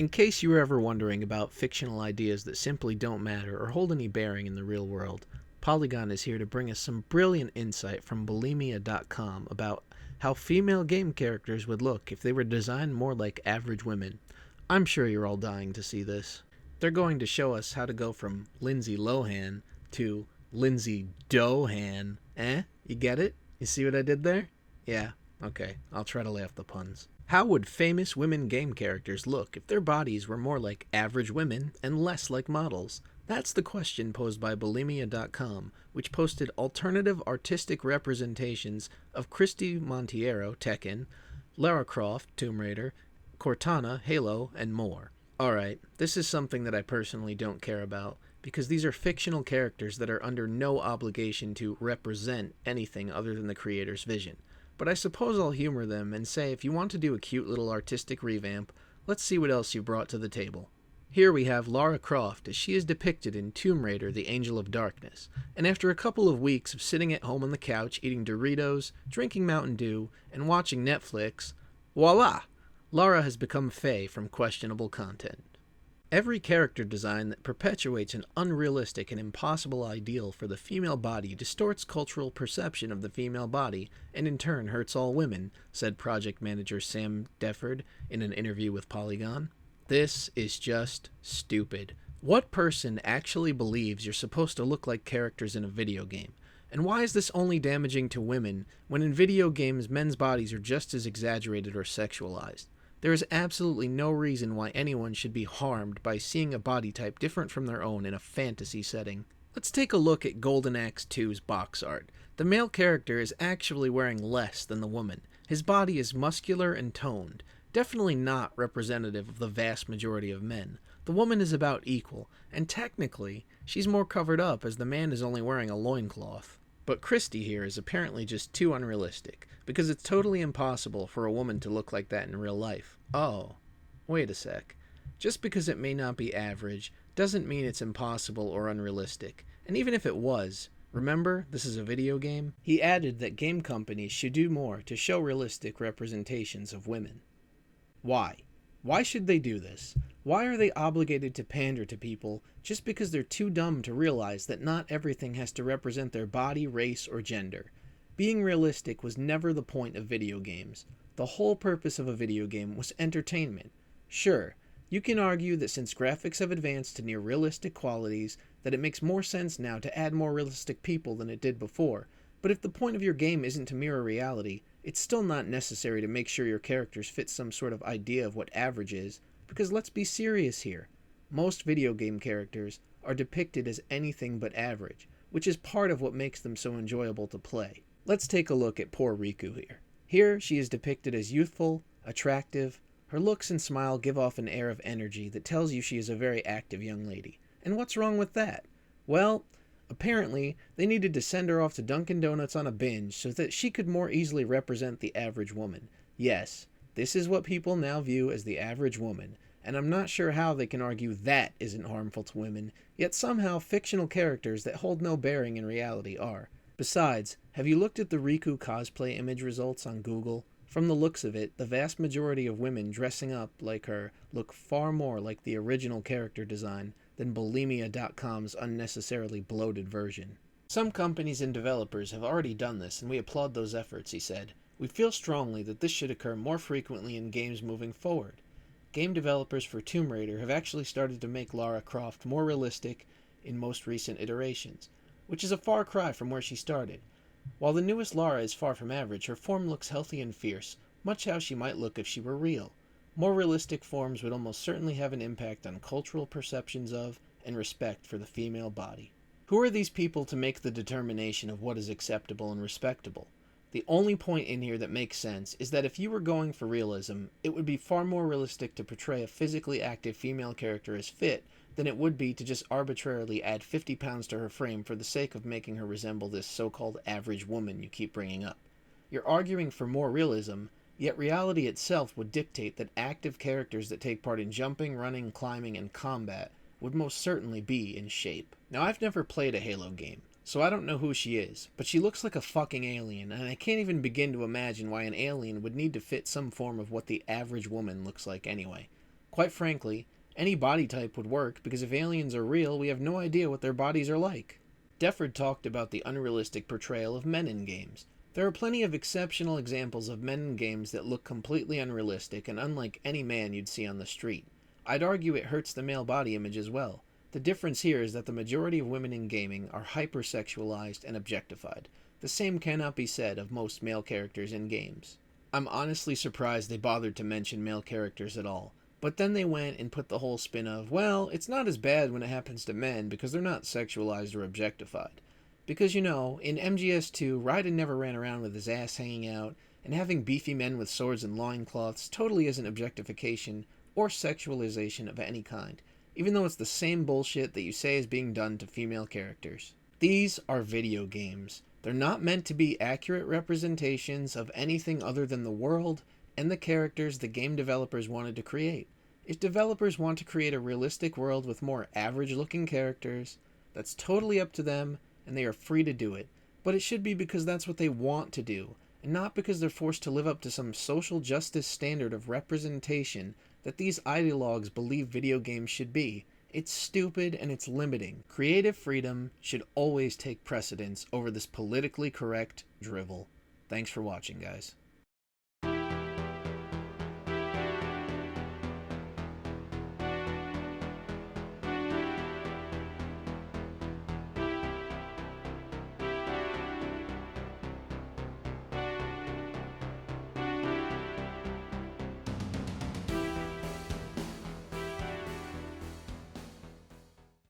In case you were ever wondering about fictional ideas that simply don't matter or hold any bearing in the real world, Polygon is here to bring us some brilliant insight from bulimia.com about how female game characters would look if they were designed more like average women. I'm sure you're all dying to see this. They're going to show us how to go from Lindsay Lohan to Lindsay Dohan. You get it? You see what I did there? Yeah, okay, I'll try to lay off the puns. How would famous women game characters look if their bodies were more like average women and less like models? That's the question posed by bulimia.com, which posted alternative artistic representations of Christy Monteiro, Tekken, Lara Croft, Tomb Raider, Cortana, Halo, and more. Alright, this is something that I personally don't care about, because these are fictional characters that are under no obligation to represent anything other than the creator's vision. But I suppose I'll humor them and say if you want to do a cute little artistic revamp, let's see what else you've brought to the table. Here we have Lara Croft as she is depicted in Tomb Raider: The Angel of Darkness, and after a couple of weeks of sitting at home on the couch eating Doritos, drinking Mountain Dew, and watching Netflix, voila! Lara has become Faye from questionable content. Every character design that perpetuates an unrealistic and impossible ideal for the female body distorts cultural perception of the female body and in turn hurts all women, said project manager Sam Defford in an interview with Polygon. This is just stupid. What person actually believes you're supposed to look like characters in a video game? And why is this only damaging to women when in video games men's bodies are just as exaggerated or sexualized? There is absolutely no reason why anyone should be harmed by seeing a body type different from their own in a fantasy setting. Let's take a look at Golden Axe 2's box art. The male character is actually wearing less than the woman. His body is muscular and toned, definitely not representative of the vast majority of men. The woman is about equal, and technically, she's more covered up as the man is only wearing a loincloth. But Christy here is apparently just too unrealistic, because it's totally impossible for a woman to look like that in real life. Oh, wait a sec. Just because it may not be average doesn't mean it's impossible or unrealistic. And even if it was, remember, this is a video game? He added that game companies should do more to show realistic representations of women. Why? Why should they do this? Why are they obligated to pander to people just because they're too dumb to realize that not everything has to represent their body, race, or gender? Being realistic was never the point of video games. The whole purpose of a video game was entertainment. Sure, you can argue that since graphics have advanced to near realistic qualities, that it makes more sense now to add more realistic people than it did before, but if the point of your game isn't to mirror reality, it's still not necessary to make sure your characters fit some sort of idea of what average is, because let's be serious here. Most video game characters are depicted as anything but average, which is part of what makes them so enjoyable to play. Let's take a look at poor Riku here. Here, she is depicted as youthful, attractive. Her looks and smile give off an air of energy that tells you she is a very active young lady. And what's wrong with that? Well, apparently, they needed to send her off to Dunkin' Donuts on a binge so that she could more easily represent the average woman. Yes, this is what people now view as the average woman, and I'm not sure how they can argue that isn't harmful to women, yet somehow fictional characters that hold no bearing in reality are. Besides, have you looked at the Riku cosplay image results on Google? From the looks of it, the vast majority of women dressing up like her look far more like the original character design than bulimia.com's unnecessarily bloated version. Some companies and developers have already done this, and we applaud those efforts, he said. We feel strongly that this should occur more frequently in games moving forward. Game developers for Tomb Raider have actually started to make Lara Croft more realistic in most recent iterations, which is a far cry from where she started. While the newest Lara is far from average, her form looks healthy and fierce, much how she might look if she were real. More realistic forms would almost certainly have an impact on cultural perceptions of and respect for the female body. Who are these people to make the determination of what is acceptable and respectable? The only point in here that makes sense is that if you were going for realism, it would be far more realistic to portray a physically active female character as fit than it would be to just arbitrarily add 50 pounds to her frame for the sake of making her resemble this so-called average woman you keep bringing up. You're arguing for more realism, yet reality itself would dictate that active characters that take part in jumping, running, climbing, and combat would most certainly be in shape. Now, I've never played a Halo game, so I don't know who she is, but she looks like a fucking alien, and I can't even begin to imagine why an alien would need to fit some form of what the average woman looks like anyway. Quite frankly, any body type would work because if aliens are real, we have no idea what their bodies are like. Defford talked about the unrealistic portrayal of men in games. There are plenty of exceptional examples of men in games that look completely unrealistic and unlike any man you'd see on the street. I'd argue it hurts the male body image as well. The difference here is that the majority of women in gaming are hypersexualized and objectified. The same cannot be said of most male characters in games. I'm honestly surprised they bothered to mention male characters at all. But then they went and put the whole spin of, well, it's not as bad when it happens to men because they're not sexualized or objectified. Because, in MGS2, Raiden never ran around with his ass hanging out, and having beefy men with swords and loincloths totally isn't objectification or sexualization of any kind, even though it's the same bullshit that you say is being done to female characters. These are video games. They're not meant to be accurate representations of anything other than the world and the characters the game developers wanted to create. If developers want to create a realistic world with more average-looking characters, that's totally up to them, and they are free to do it. But it should be because that's what they want to do, and not because they're forced to live up to some social justice standard of representation that these ideologues believe video games should be. It's stupid and it's limiting. Creative freedom should always take precedence over this politically correct drivel. Thanks for watching, guys.